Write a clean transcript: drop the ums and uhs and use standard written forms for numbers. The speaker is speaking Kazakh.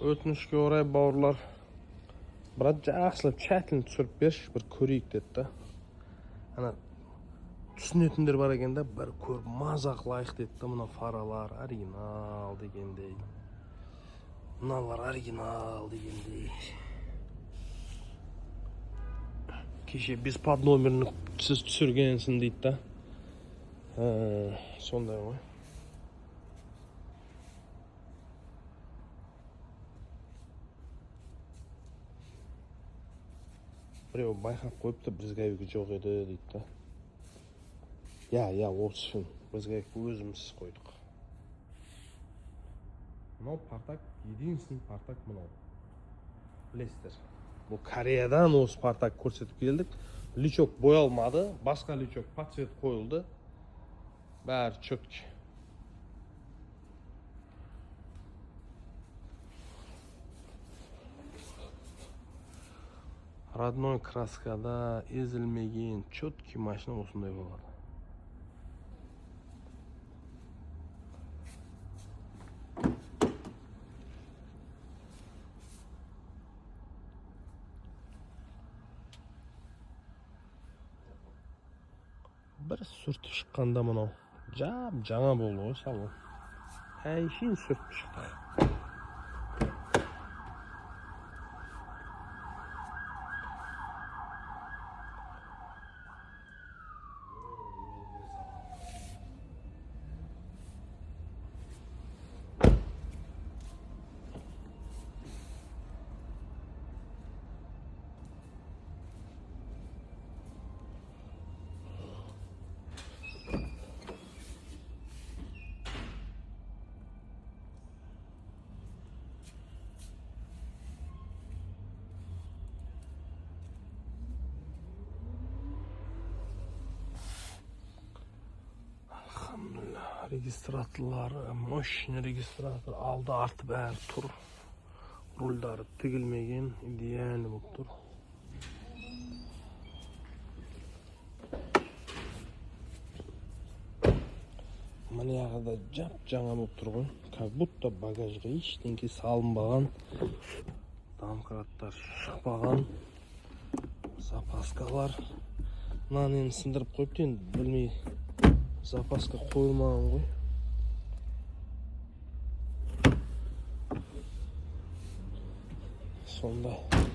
Өтінішке орай бауырлар, біраз жақсылап чәтін түсіріп берші, бір көрейік деді да. Ана түсінетіндер бар екен да, бір көріп маза қылайық деді да. Мына фаралар оригинал дегендей, мыналар оригинал дегендей. Кеше беспад номерін сіз түсіргенсің дейді да. Сондай ғой. Біреу байқап қойыпты, Брызгаевик жоқ еді дейді да. Я, осы Брызгаевик өзіміз қойдық. Мынау Партак, единственный Партак мынау. Білесіздер. Бұл Кореядан осы Партак көрсетіп келдік. Лючок боялмады, басқа лючок подсвет қойылды. Бәрі четкий. Родной краскада ezilмеген четкий машина осындай болады. Бір сүртіп шыққанда мынау жаңа болды ғой салон. Әйшейін сүртіп шықты. Регистраторлары, мощный регистратор, алды арты бәрі тұр. Рульдары тігілмеген, идеальный болып тұр. Мына да жаңа болып тұр ғой. Как будто багажға ештеңке салынбаған. Домкраттар шықпаған. Запаскалар. Мынаны енді сындырып қойыпты, енді білмей запаска қойылмаған ғой. Сондай.